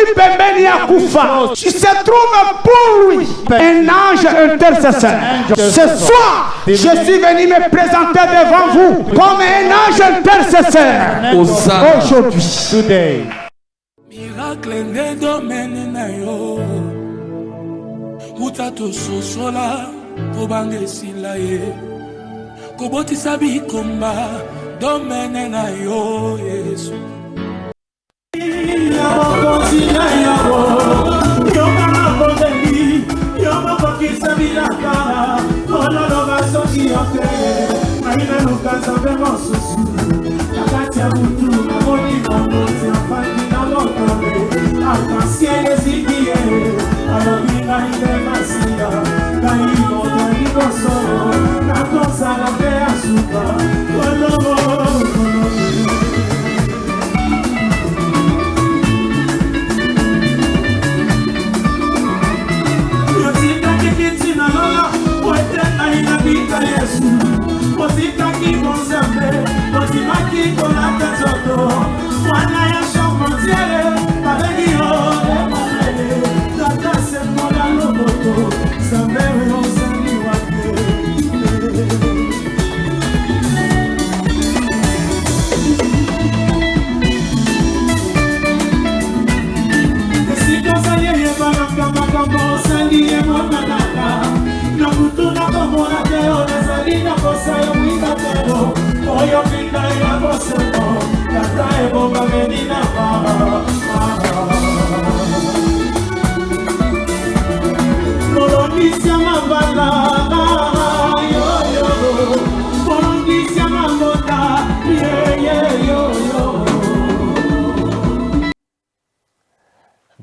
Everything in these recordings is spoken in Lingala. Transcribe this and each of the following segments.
Azali pembeni ya kufa. Il se trouve pour lui un ange intercesseur. Ce soir, je suis venu me présenter devant vous comme un ange intercesseur. Aujourd'hui. Miracle ne domaine na yo. Utato sosola kobange silaye. Koboti sabi komba domaine na yo Yesu.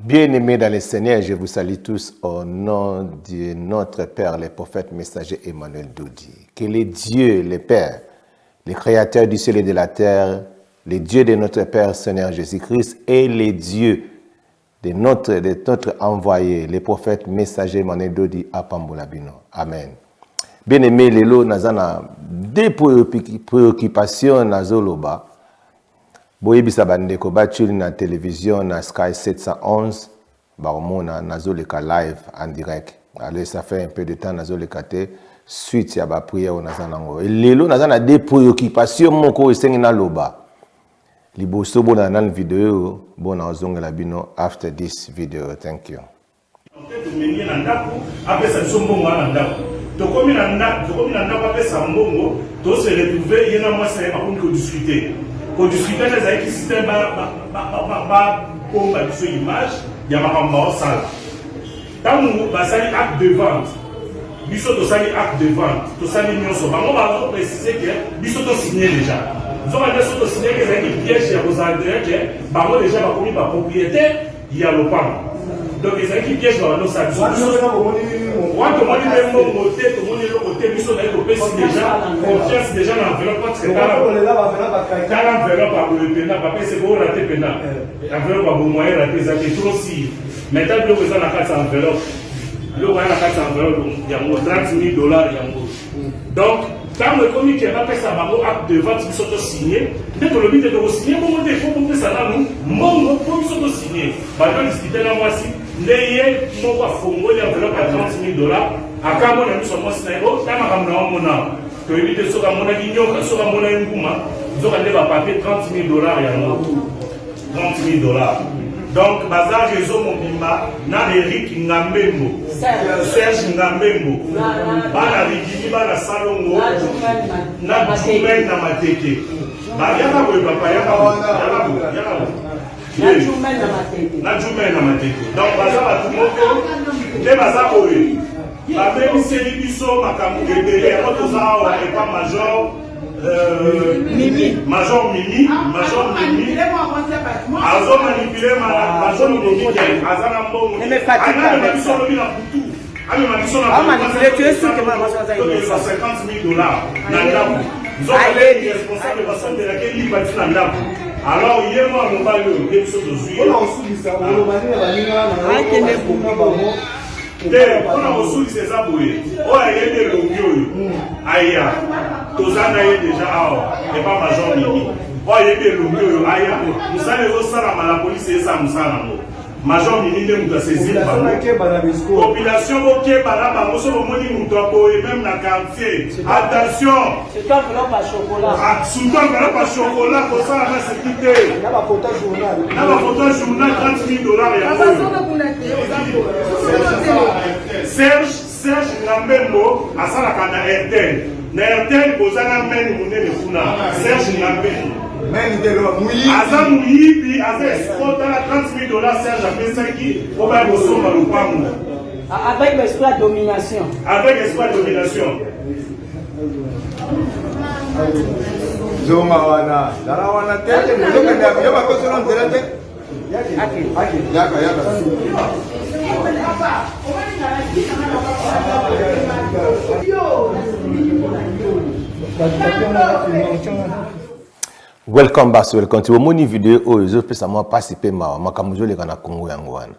Bien-aimés dans le Seigneur, je vous salue tous au nom de notre Père, le prophète messager Emmanuel Dodi. Que les dieux, le Père, le Créateur du ciel et de la terre, les dieux de notre Père Seigneur Jésus-Christ et les dieux de notre envoyé, le prophète messager Emmanuel Dodi à Pambolabino. Amen. Bien-aimés, les lots, nous avons deux préoccupations dans Zoloba. Boyebisa bandeko batuli na télévision na Sky 711 baromona nazoleka live en direct. Alors ça fait un peu de temps nazoleka te suite ya ba prière nazanango. Et lelo nazana des préoccupations moko esengi na loba. Liboso bona na vidéo bona ozongela bino after this video. Thank you. Tokomi na ndako apesa mbongo to se retrouver yena mwasa ya bakomi ko discuter. Pour discuter les aïe qui système pour biso image ya makambo au sala. Tant nous basali acte de vente. Biso to sali acte de vente. To sali nyonso. Bango ba préciser que biso to signé déjà. Nous avons déjà to signé que les pièges ya Rosandre que bango déjà ba komi ba propriétaire ya lopango. Donc les aïe qui pièges ba no sa biso. Quand on dit même mon côté, tout le monde est le côté, mais on a déjà confiance déjà dans l'enveloppe parce que dans l'enveloppe à le pénal, parce que c'est pour rater pénal. L'enveloppe à bon moyen rater ça c'est trop si. Maintenant le président la carte enveloppe. Le voyant la carte enveloppe, il y a $30,000 donc quand le comité va faire ça bango acte de vente qui sont signés, dès que le but est de signer, bon il faut monter ça là nous, mon pour sont signés. Bah on discuter là moi si Neye mon fongoli enveloppe à $30,000 à quand on a mis sur moi sniper ça m'a ramené en mon âme que éviter ce qu'on a dit nyoka ce qu'on a eu nguma ils ont allé va papier $30,000 ya $30,000 donc bazar réseau mobimba na Eric Ngambengo Serge Ngambengo bana rigini bana salongo na Jumel na mateke ba yana ko papa yana na Jumel na mateke donc bazar ba tout monde te bazar oye ba même c'est biso makambo ebele to za et pas major Major Mimi Azo manipulé Major Mimi Azana Mbongo tu es sûr que $50,000 nous allons responsable de laquelle alors hier moi on va le épisode on a reçu ces aboués. Oh, il y a des longues. Aïe, Tozana est déjà à et pas Major Mimi. Oh, il y a des longues. Aïe, nous allons au Salam à la police et ça nous allons. Major Mininde Mouta saisir population ok banaba moso moni Mouta et même la quartier. Attention. C'est toi qui pas chocolat. Ah, souvent quand pas chocolat pour ça la sécurité. Na ba photo journal. Na ba photo journal $30,000 Serge Ngambembo asala kana RTL. Na RTL bozana meni munene kuna. Serge Ngambembo. Aza Mouyibi, Aza escrota $30,000 Serge Apesaki, on va recevoir le Pamou. Avec l'espoir de domination. Avec l'espoir de domination. Zomawana, Darawana tete, yaba kosolon terete. Yaka. Welcome back, welcome to mon vidéo où je peux seulement participer ma kamujo le kana Congo yangwana.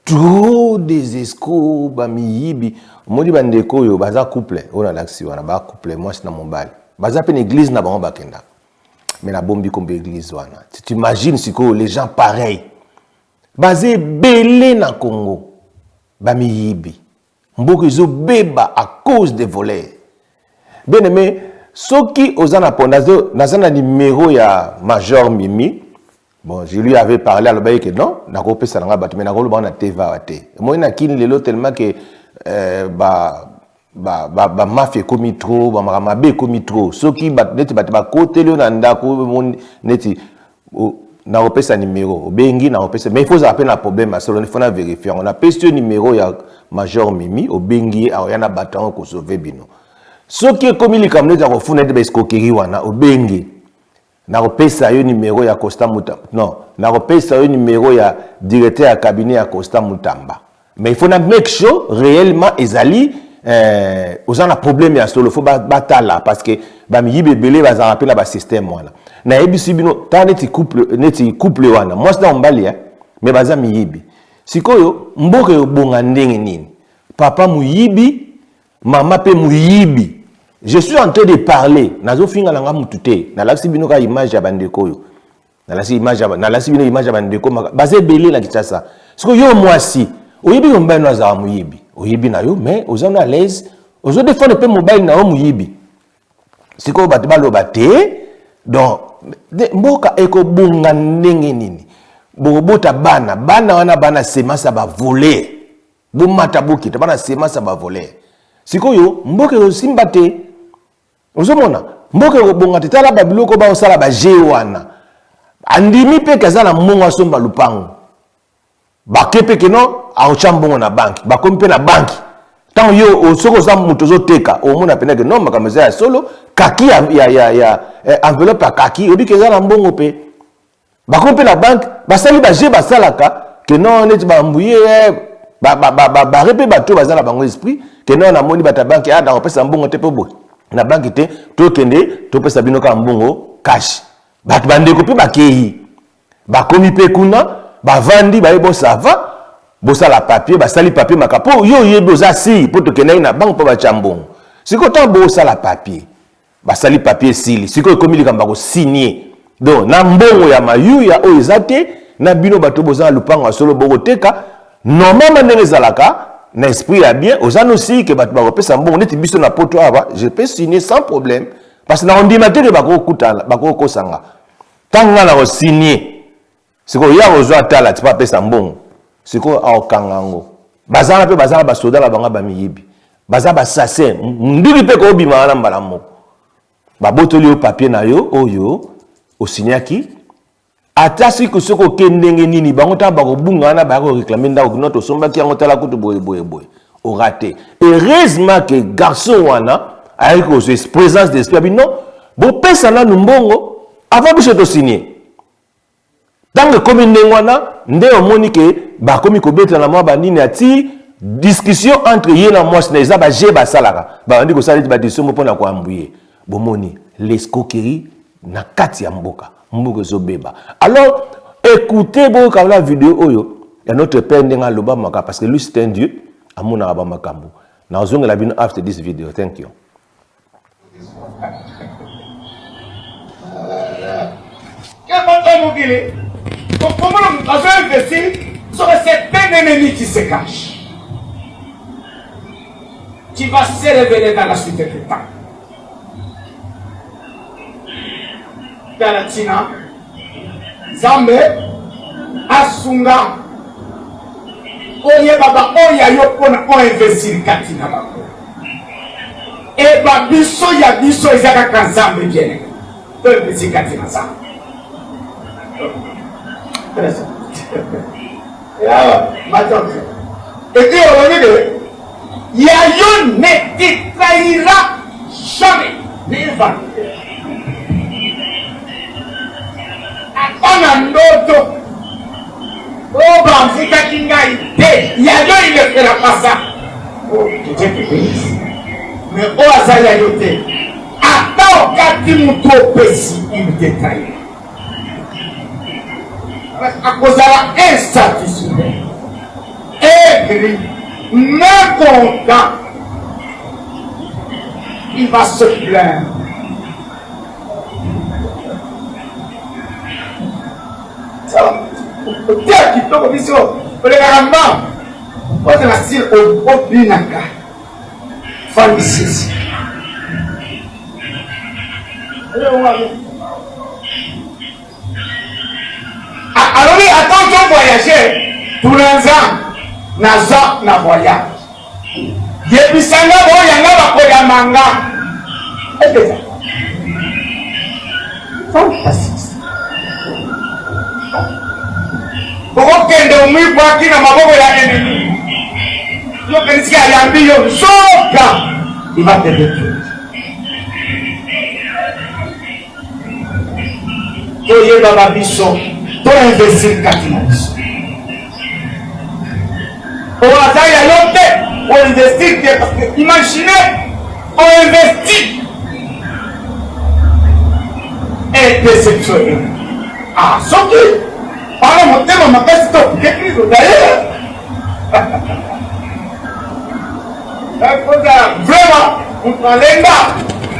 Trop des escrocs bamiyibi, moni bandeko yo baza couple, on a l'axi wana ba couple moi c'est dans mon bal. Baza pe église na bango bakenda. Mais la bombi comme église wana. Tu imagines si que les gens pareils basé belé na Congo bamiyibi. Mboko zo beba à cause des voleurs. Bien aimé Soki Ozana Pondazo, Nazana numéro ya Major Mimi. Bon, je lui avais parlé à l'obéi que non, n'a pas ça n'a pas mais n'a pas na teva té. Moi na kin lelo tellement que mafia commis trop, mabe commis trop. Soki neti ba côté le nanda ko mon neti n'a pas ça numéro. Bengi n'a pas ça mais il faut appeler un problème à il faut vérifier. On a pesté le numéro ya Major Mimi au Bengi a yana batan ko sauver bino. Ce qui est comme il comme les affaires de escroquerie wana obengi na repesa yo numéro ya Costa Mutamba non na repesa yo numéro ya directeur ya cabinet ya Costa Mutamba mais il faut na make sure réellement ezali aux en a problème ya solo faut batala parce que ba mi yibebele ba za rappela ba système wana na ebisi bino ta neti couple wana moi c'est dans mbali mais baza mi yibi sikoyo mboke yo bonga ndenge nini papa muyibi mama pe muyibi. Je suis en train de parler. Nazo finga langa mutute. Na laksi bino ka image ya bandeko yo. Na laksi bino image ya bandeko basé belé na kitasa. Siko yo mwasi. Oyibi yo mbano aza muyibi. Oyibi na yo mais ozana à l'aise. Ozo défendre pe mobile na yo muyibi. Siko batba lo baté. Donc mboka eko bunga ndenge nini. Bobota bana wana bana semasa ba voler. Bomata boki bana semasa ba voler. Sikoyo mboke yo simbate. Ozomona mboke yo bonga tala babiloko ba osala ba jewana. Andimi pe kazala mongo asomba lupango. Bakepe keno a ochambongo na banki, bakompe na banki. Tant yo osoko za mutozo teka, omona pena que non makameza ya solo, kaki ya enveloppe ya kaki, obi kazala mbongo pe. Bakompe na banki, basali ba je basalaka que non net ba mbuye ba repe bato bazala bango esprit que non na moni bata banki ada opesa mbongo te pe boy. Na banki te to kende to pesa bino ka mbongo cash. Bat bande ko pe bakei. Ba komi pe kuna, ba vandi ba ebo sava, bosala papier, ba sali papier makapo yo yebo za si po to kende na bank po ba chambongo. Siko to bo sala papier. Ba sali papier sili, siko komi likamba ko signer. Donc na mbongo ya mayu ya o ezate na bino bato bozala lupango solo boko teka normalement ndenge zalaka. Na esprit ya bien, aux gens aussi que batba repesa mbongo neti biso na poto aba, je peux signer sans problème parce que na ondimate de bako kutala, bako kosanga. Tanga na signer. Siko ya ozo atala ti pa pesa mbongo. Siko a okangango. Bazala pe bazala ba soda la banga ba miyibi. Bazala ba assassin, ndiri pe ko bima na mbala moko. Ba botoli o papier na yo, oyo, o signaki. Atasi ko soko kendenge nini bango ta bako bunga na bako réclamer nda ko to somba ki ngotala kutu boye. Au raté. Heureusement que garçon wana avec présence d'esprit non, bo pesa na numbongo avant biso to signer. Tant que comme ndengwana nde omoni ke ba komi ko beta na mwa ba nini ati discussion entre ye na moi na eza ba je ba salaka. Ba ndi ko saliti ba disomo pona ko ambuye. Bomoni l'escroquerie na kati ya mboka. Alors, écoutez beaucoup la vidéo oyo. Il y a notre père Ndenga Loba Maka parce que lui c'est un Dieu. Amuna Abba Makambu. Now zong la bin after this video. Thank you. Qu'est-ce que Comment on va investir sur cet ennemi qui se cache, qui va se révéler dans la suite du temps. Galatina, Zambe, Asunga, Oye Baba, Oya Yopona, on investir Katina Baba. Et Babiso, Yabiso, Isaka Kanzambe, bien. On investir Katina Zambe. Et puis on va dire, Yayo ne te trahira jamais. On a ndoto. Oh, Banzika Kinga ite. Yayo il ne fera pas ça. Oh, Dieu te bénisse. Mais oh, Azaya yote. Attends, Kati Mouto Pessi, il te trahira. À cause de la insatisfait, aigri, mécontent, il va se plaindre. Ça, qui peut comme ça, le garement, on est assis au binaka, fancy. Alors, attention voyager, tout l'ensemble, naza na voyage. Yebisanga boyanga bakoya manga. Est-ce ça? Fantastique. Okende umwi kwa kina maboko ya ennemi. Yo kenisikia yambio soka. Il va te détruire. Oye baba biso. Pour investir Katina biso. On va y aller, on investit, parce que imaginez, on investit. Et déceptionné. Ah, sauf que, par mon thème, on m'appelle stop, qu'est-ce que d'ailleurs? Vraiment, on prend les gars,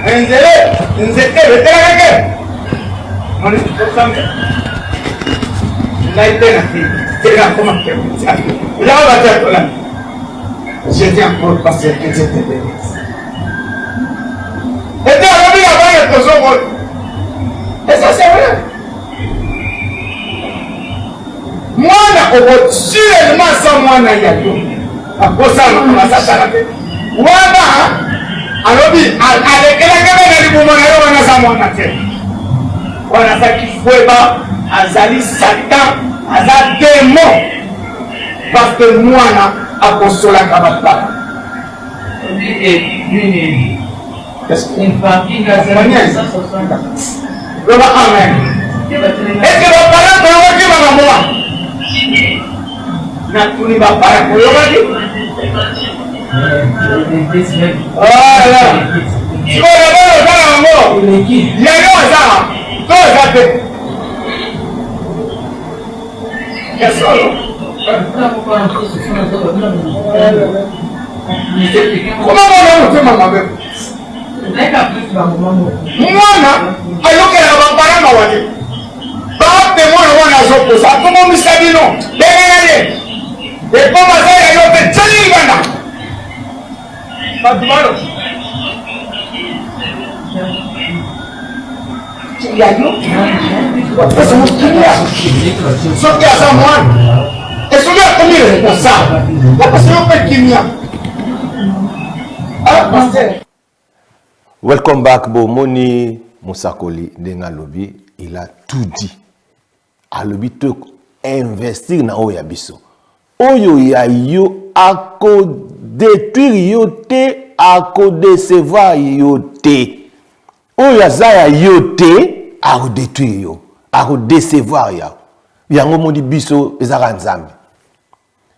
un zélé, une zété, le télé, on est tout ça. J'étais encore passé que j'étais béni. Et tu as vu avant les choses. Et ça c'est vrai. Moi, sûrement sans moi, il y a tout. À cause de ça, on a ça. Moi, alors, avec la caméra, on a ça qui faut pas. Azali Satan, Azali démon, parce que moi, à consoler la cabane. Qu'est-ce qu'une famille a amen. Est-ce que le parent peut dire à moi? N'a-t-il pas parent pour le dire? Voilà. Si vous avez le parent à moi, il y a eu un ça. Tout est comment on a maman mwana ayokela bapara mawali bape mwana wana zokosa como misabino benene e koma zaya yote tsali bana badumaro yayo eso mukilia soki asa mwana eso ya komire ko sa la passion pe kimia ah pasteur. Welcome back, Bomoni Moussakoli Dengalobi. Il a tout dit. À l'obi te investir na oya biso. Oyo ya yo ako détruire yo te, ako décevoir yo te. Oyo za yo te, ako détruire yo, ako décevoir ya. Yango modi biso ezaka nzambe.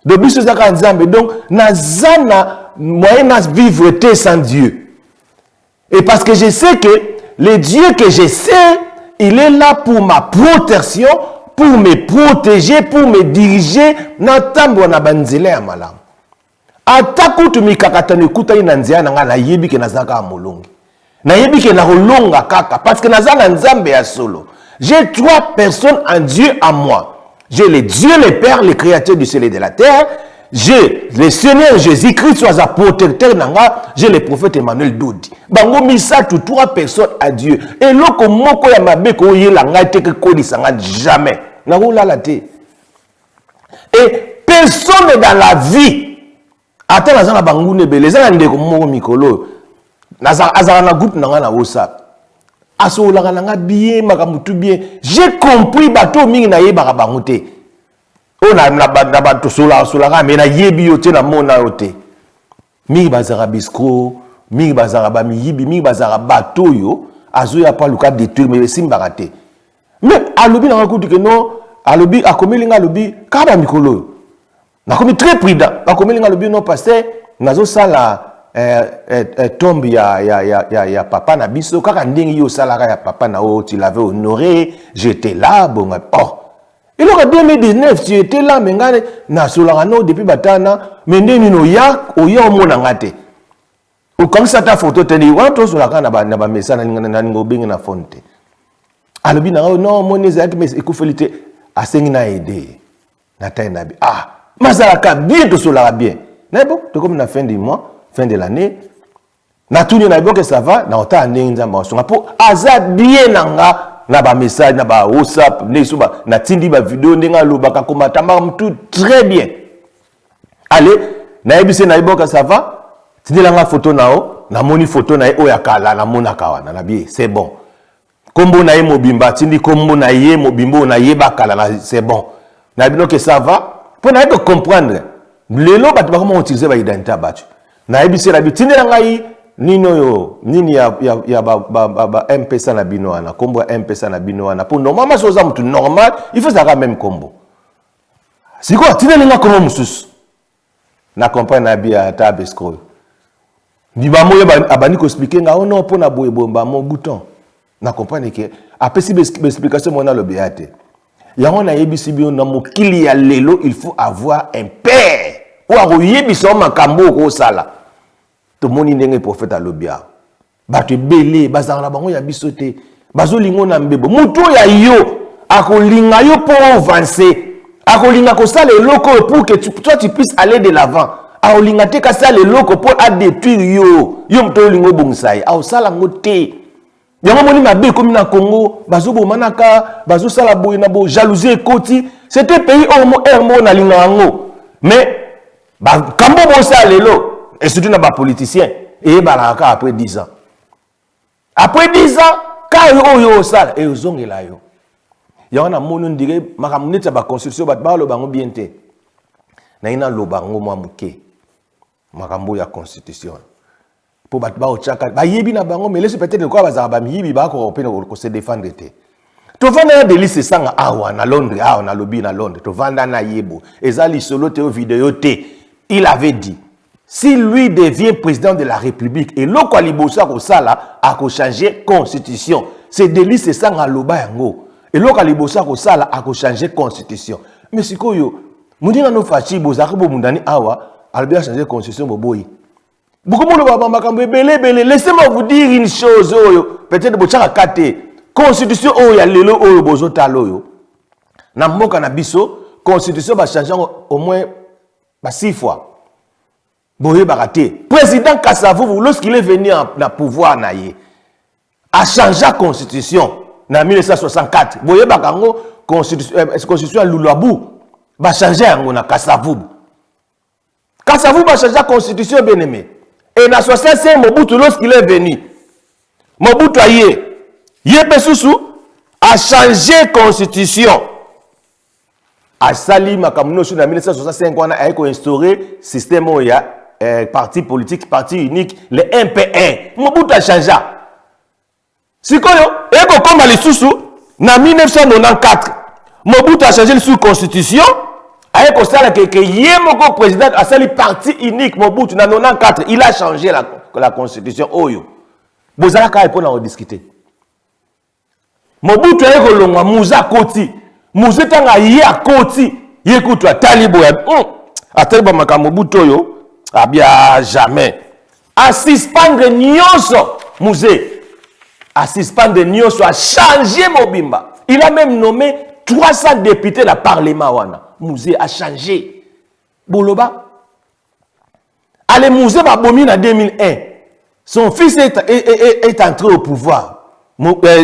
De biso ezaka nzambe. Donc nazana moyen na vivre te sans Dieu. Et parce que je sais que le Dieu que je sais, il est là pour ma protection, pour me protéger, pour me diriger. Natambo na banzele ya malamu. Atako tu mikakatani kuta ina nzia nanga na yebi ke nazaka molongi. Na yebi ke na rolonga kaka parce que nazala nzambe ya solo. J'ai 3 personnes en Dieu à moi. J'ai le Dieu, le Père, le Créateur du ciel et de la terre. J'ai le Seigneur Jésus-Christ, soit un protecteur nanga. J'ai le prophète Emmanuel Dodi. Bango misa tout 3 personnes à Dieu. Et loko moko ya mabe ko yelanga te que kodi sanga jamais. Nango la la te. Et personne dans la vie. Attends la zana bango nebe les zana ndeko moko mikolo. Azara na groupe nanga na WhatsApp. Aso la nanga bien makamutu bien. J'ai compris bateau mingi na yeba bango te. On a bateau sola mais na yebi yo te na mona yo te. Mingi bazara biskro, mingi bazara ba miyibi, mingi bazara bateau yo azo ya pas le cas détruire mais simba raté. Mais alobi na ko que non, alobi akomelinga alobi kaba mikolo. Na komi très prudent. Akomelinga alobi non pasteur nazo sala tombe ya papa na biso kaka ndenge yo salaka ya papa na o tu l'avais honoré, j'étais là bon oh. Et là en 2019 tu étais là mais ngane na solaka no depuis batana mais ndeni no ya oya omona ngate. O comme ça ta photo teni wa to solaka na ba message na ngo benga na fonte. Alobi na non mon ezaki mais ekufélité asengi na aider. Na taille na bi ah mazalaka bien to solaka bien. Na bon to comme na fin du mois fin de l'année, na tout na que ça va, na ota ndenza masonga po azad bien nanga na ba message na ba WhatsApp ne suba na tindi ba vidéo ndenga lobaka komata tout très bien. Allez, na ebise na iboka ça va, tindi langa photo nao, na moni photo na o ya kala na mona kawana na bien, c'est bon. Kombo na ye mobimba tindi kombo na ye mobimbo na ye bakala na c'est bon. Na bino que ça va, pour na comprendre. Lelo bat ba comment utiliser ba identité battu. Na ebisi la bitine la ngai nino yo nini ya MP na bino ana kombo MP na bino ana pour normalement soza mutu normal il faut ça même combo c'est quoi tine linga comme mususu na comprendre na bia ta bescroll biba moyo abani ko expliquer nga ono pona boye bomba mon bouton na comprendre que après si explication mona lo beate yango na ebisi bio na mokili ya lelo il faut avoir un père ou a royebiso makambo ko sala to moni ndenge prophète alobia bato belé bazala bango ya bisote bazolingo na mbebo mutu ya yo akolinga yo pour avancer akolinga ko sala eloko pour que toi tu puisses aller de l'avant akolinga te ka sala eloko pour a détruire yo mutu lingo bongsayi a sala ngote yango moni mabe comme na Congo bazobo manaka bazosala boye na bo jalousie koti c'était pays hermo na linga ngo mais ba kambo bo sala lelo et surtout na ba politicien et balaka après 10 ans après 10 ans quand yo sala et ozongela yo yango na moni ndire makamuneta ba constitution ba lo bango bien te na ina lo bango mwa muke makambo ya constitution pour ba ochaka ba yebi na bango mais laisse peut-être quoi bazaba ba miyibi ba ko opena ko se défendre te to vanda de liste sanga awa na Londres awa na lobby na Londres to vanda na yebo ezali solo te vidéo te il avait dit si lui devient président de la République et l'oko alibosa ko sala a ko changer constitution c'est de liste sanga loba yango et l'oko alibosa ko sala a ko changer constitution mais sikoyo mundina no fachi bozaka bo mundani awa albia changer constitution boboyi. Laissez-moi vous dire une chose, peut-être que vous avez constitution ya lelo oyo bozota loyo. Na mboka na biso, constitution va changer au moins 6 fois. Boye baraté. Président Kassavou, lorsqu'il est venu na pouvoir naye, a changé la constitution en 1964. Boye bakango constitution Lulabou va changer na Kassavou. Kassavou va changer la constitution bien aimé. Et dans 65 Mobutu lorsqu'il est venu, Mobutu a changé constitution. A sali makamuno sur 1965 on a instauré système parti politique, parti unique, le MP1. Mobutu a changé. Si koyo comme les sous en 1994, Mobutu a changé sous constitution. Avec que Yemoko président a sali parti unique Mobutu na 94 il a changé la constitution oyo bozala ka pour en discuter Mobutu a kolongwa muza koti muza tanga ya koti yekutwa talibo ya ataliba makambo Mobutu oyo abia jamais a suspendre nyonso musée a suspendre nyonso a changer mobimba il a même nommé 300 députés la parlement wana musée a changé boloba allez musée va bomber en 2001 son fils est entré au pouvoir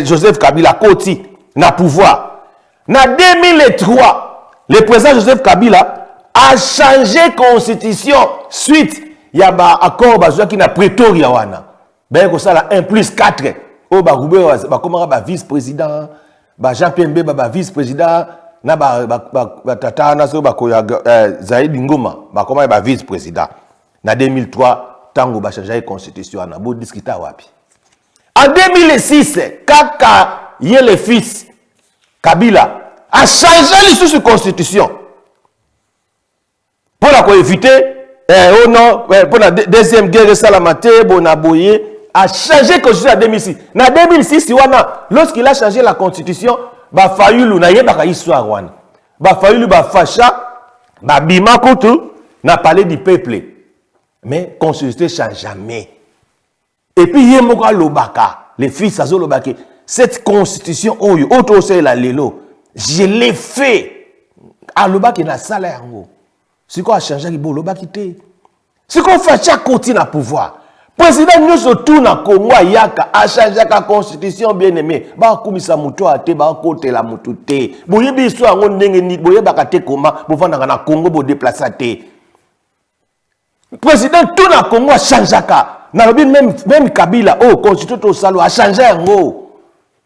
Joseph Kabila Koti na pouvoir na 2003 le président Joseph Kabila a changé constitution suite ya ba accord bazwa ki na Pretoria wana ba ko sala 1+4 o ba Roubé ba komara ba vice-président ba Jean-Pierre Mbemba ba vice-président na ba tata na so ba ko Zaïd Ngoma ba komara ba vice-président na 2003 tango ba changer constitution na bo discuter wapi en 2006 kaka yé le fils Kabila a changé la constitution pour la éviter pour la deuxième guerre Salamate Bonaboye a changé la constitution en 2006. En 2006, lorsqu'il a changé la constitution, ba Fayulu na yeba ka histoire wana. Ba Fayulu ba facha ba bima koto na parlé du peuple. Mais la constitution ne change jamais. Et puis yemoko lobaka, les fils azo lobake, cette constitution oyo auto c'est la lelo. Je l'ai fait. A lobaki na sala yango. Si quoi a changé ki bo lobaki te. Si qu'on fait chaque côté na pouvoir. Président nous surtout na Congo yaka a changé la constitution bien aimé. Ba kumisa muto ate ba côté la mutu te. Boye biso ngo ndenge ni boye bakate koma bo vanda na Congo bo déplacer te. Président tout na Congo a changé ka. Na lobi même Kabila constitution to salo a changé ngo.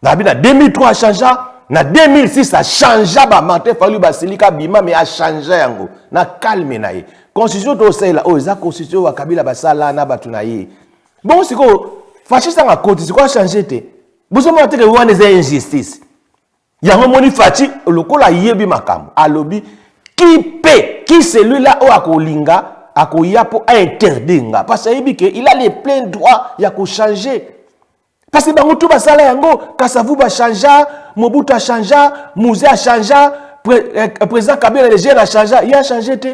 Na bi na 2003 a changé. Na 2006 a changé ba Martin Fayulu Basilika bima mais a changé ngo. Na calme na ye. Constitution to sala za constitution wa Kabila basala na batu na ye. Bon siko fasciste nga côté siko a changé te. Bozo mo teke wana za injustice. Yango moni fachi lokola yebi makambo. Alobi qui celui-là o akolinga akoya pour interdire parce que il a les pleins droits ya ko changer. Parce que bango tout basala yango Kasavu ba changer, Mobutu a changé, Mouzé a changé, président Kabila le jeune a changé, il a changé te.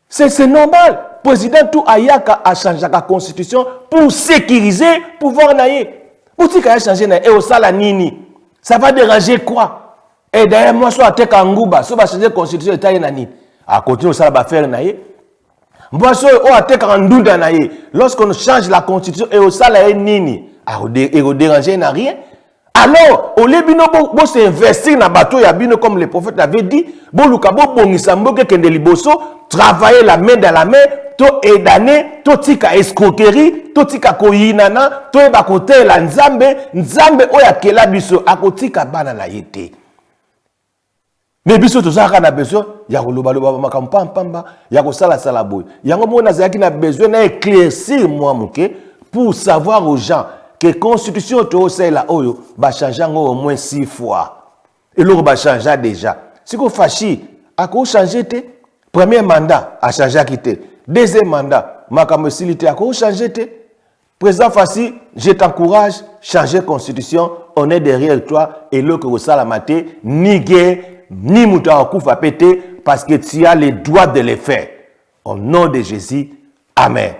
C'est normal. Président tout ayaka a changé la constitution pour sécuriser le pouvoir naïe. Pour dire qu'il a changé naïe et au sala nini. Ça va déranger quoi? Et d'ailleurs moi soit tek angouba, so va changer la constitution et nani. À continuer au sala ba faire naïe. Moi soit o tek andunda naïe. Lorsqu'on change la constitution et au sala nini, et au déranger n'a rien. Alors, au lieu de s'investir dans le bateau, comme le prophète avait dit, travailler la main dans la main, to edane, to tika escroquerie, to tika koyinana, to eba kote la nzambe oya kela biso, akotika bana na yete. Mais biso to saka na besoin, ya koloba loba makampamba, ya kosala sala boy. Yango mona zaki na besoin na éclaircir moi muke pour savoir aux gens que la constitution la oyo va changer au moins 6 fois. Et l'autre va changer déjà. Si vous fâchez, à quoi changer te? Premier mandat a changé à quitter. Deuxième mandat, ma camosilité à quoi changer te? Président Fassi, je t'encourage, changer la constitution, on est derrière toi et l'autre au salamate, ni guerre, ni mouta à péter parce que tu as le droit de le faire. Au nom de Jésus, Amen.